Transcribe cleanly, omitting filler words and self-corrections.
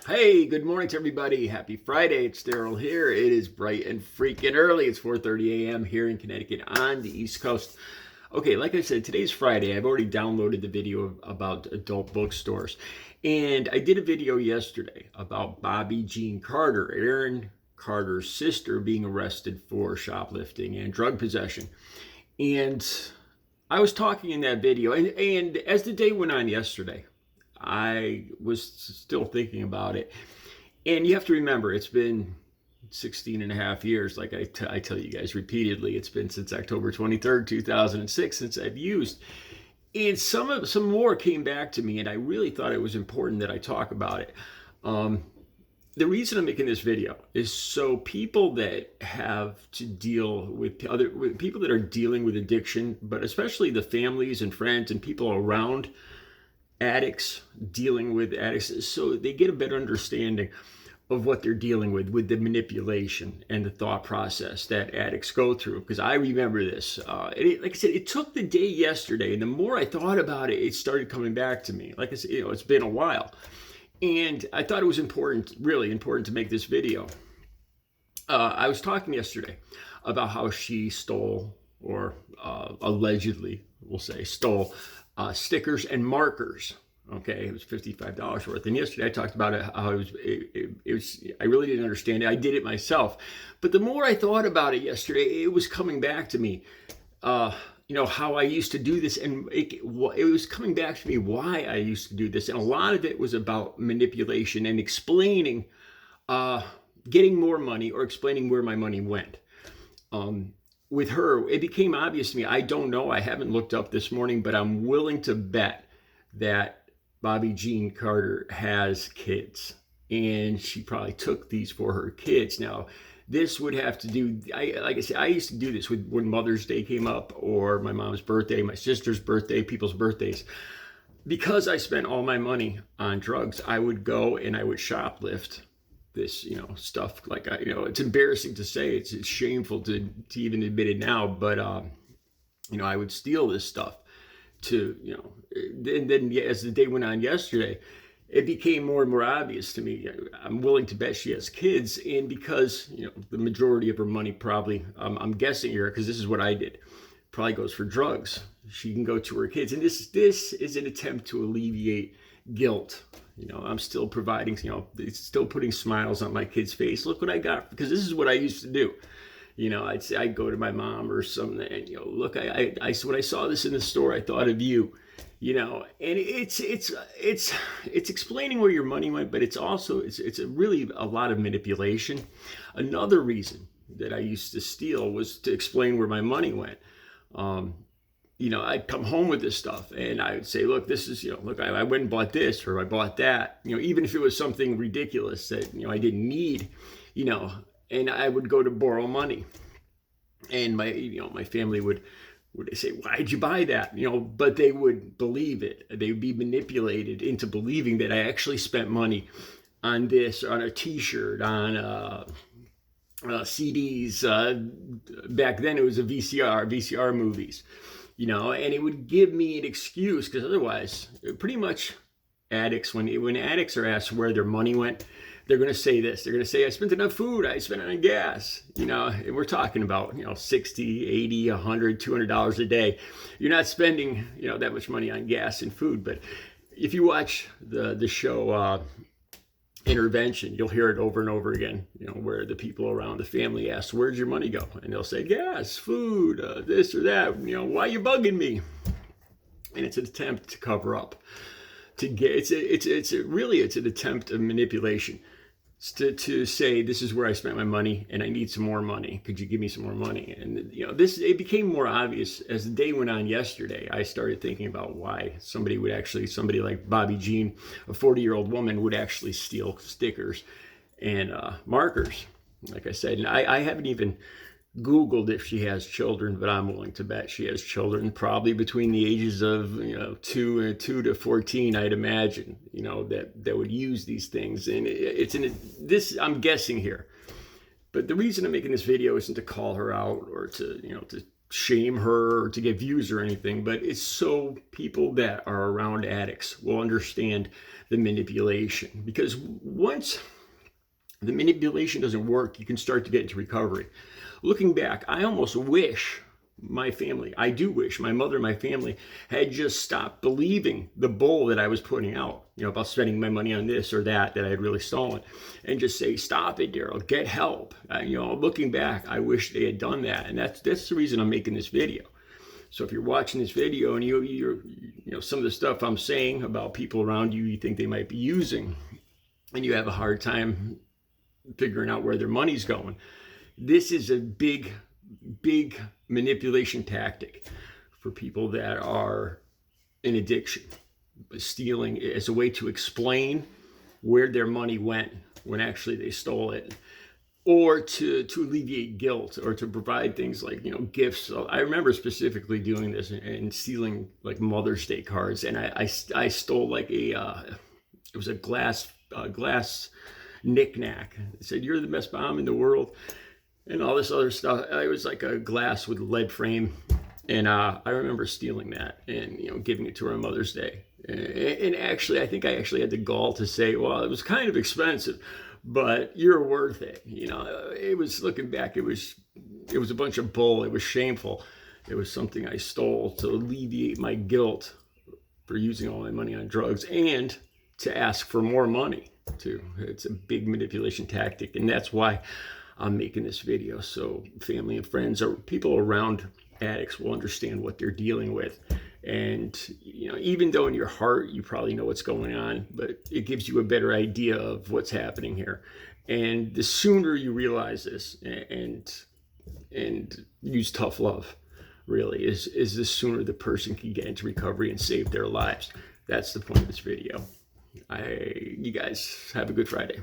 Hey, good morning to everybody. Happy Friday. It's Daryl here. It is bright and freaking early. It's 4:30 a.m. here in Connecticut on the East Coast. Okay, like I said, today's Friday. I've already downloaded the video about adult bookstores. And I did a video yesterday about BOBBIE Jean Carter, Aaron Carter's sister, being arrested for shoplifting and drug possession. And I was talking in that video, and as the day went on yesterday, I was still thinking about it. And you have to remember, it's been 16 and a half years, like I tell you guys repeatedly. It's been since October 23rd, 2006, since I've used. And some more came back to me, and I really thought it was important that I talk about it. The reason I'm making this video is so people that have to deal with people that are dealing with addiction, but especially the families and friends and people around addicts dealing with addicts, so they get a better understanding of what they're dealing with the manipulation and the thought process that addicts go through. Because I remember this. Like I said, it took the day yesterday, and the more I thought about it, it started coming back to me. Like I said, it's been a while, and I thought it was important, really important, to make this video. I was talking yesterday about how she stole, or allegedly, we'll say, stole stickers and markers. Okay, it was $55 worth. And yesterday I talked about it, how it was. I really didn't understand it. I did it myself, but the more I thought about it yesterday, it was coming back to me. How I used to do this, and it was coming back to me why I used to do this, and a lot of it was about manipulation and explaining, getting more money or explaining where my money went. With her, it became obvious to me. I don't know. I haven't looked up this morning, but I'm willing to bet that BOBBIE Jean Carter has kids, and she probably took these for her kids. Now, this would have to do, like I said, I used to do this when Mother's Day came up, or my mom's birthday, my sister's birthday, people's birthdays. Because I spent all my money on drugs, I would go and I would shoplift this, stuff. Like, it's embarrassing to say, it's shameful to even admit it now, but I would steal this stuff to, and then as the day went on yesterday, it became more and more obvious to me. I'm willing to bet she has kids, and because the majority of her money probably, I'm guessing here, because this is what I did, probably goes for drugs. She can go to her kids, and this is an attempt to alleviate guilt. I'm still providing, it's still putting smiles on my kid's face. Look what I got, because this is what I used to do. I'd say, I'd go to my mom or something, and look, I when I saw this in the store, I thought of you. And it's explaining where your money went, but it's also it's really a lot of manipulation. Another reason that I used to steal was to explain where my money went. I'd come home with this stuff, and I would say, look, this is, look, I went and bought this, or I bought that, even if it was something ridiculous that, I didn't need, and I would go to borrow money, and my family would say, why'd you buy that? But they would believe it. They would be manipulated into believing that I actually spent money on this, on a t-shirt, on CDs. Back then it was a VCR movies. And it would give me an excuse, because otherwise, pretty much addicts, when addicts are asked where their money went, they're going to say this. They're going to say, I spent it on food, I spent it on gas. And we're talking about, $60, $80, $100, $200 a day. You're not spending, that much money on gas and food. But if you watch the show Intervention, you'll hear it over and over again, where the people around the family ask, where'd your money go? And they'll say, gas, food, this or that, why are you bugging me? And it's an attempt to cover up, to get, it's an attempt of manipulation. To say, this is where I spent my money and I need some more money. Could you give me some more money? And it became more obvious as the day went on yesterday. I started thinking about why somebody like BOBBIE Jean, a 40-year-old woman, would actually steal stickers and markers. Like I said, and I haven't even Googled if she has children, but I'm willing to bet she has children, probably between the ages of 2 to 14, I'd imagine, that would use these things. And I'm guessing here, but the reason I'm making this video isn't to call her out or to shame her or to get views or anything, but it's so people that are around addicts will understand the manipulation. Because once the manipulation doesn't work, you can start to get into recovery. Looking back, I almost wish I do wish my mother and my family had just stopped believing the bull that I was putting out, about spending my money on this or that I had really stolen, and just say, stop it, Daryl, get help. Looking back, I wish they had done that. And that's the reason I'm making this video. So if you're watching this video and you're some of the stuff I'm saying about people around you, you think they might be using, and you have a hard time figuring out where their money's going, this is a big manipulation tactic for people that are in addiction. Stealing as a way to explain where their money went when actually they stole it, or to alleviate guilt, or to provide things like gifts. So I remember specifically doing this and stealing like Mother's Day cards, and I stole like it was a glass knick-knack. It said, "You're the best mom in the world," and all this other stuff. It was like a glass with a lead frame, and I remember stealing that and giving it to her on Mother's Day. And actually, I think I actually had the gall to say, well, it was kind of expensive, but you're worth it. It was, looking back, it was a bunch of bull. It was shameful. It was something I stole to alleviate my guilt for using all my money on drugs, and to ask for more money too. It's a big manipulation tactic, and that's why I'm making this video, so family and friends or people around addicts will understand what they're dealing with. And even though in your heart you probably know what's going on, but it gives you a better idea of what's happening here. And the sooner you realize this and use tough love, really, is the sooner the person can get into recovery and save their lives. That's the point of this video. You guys have a good Friday.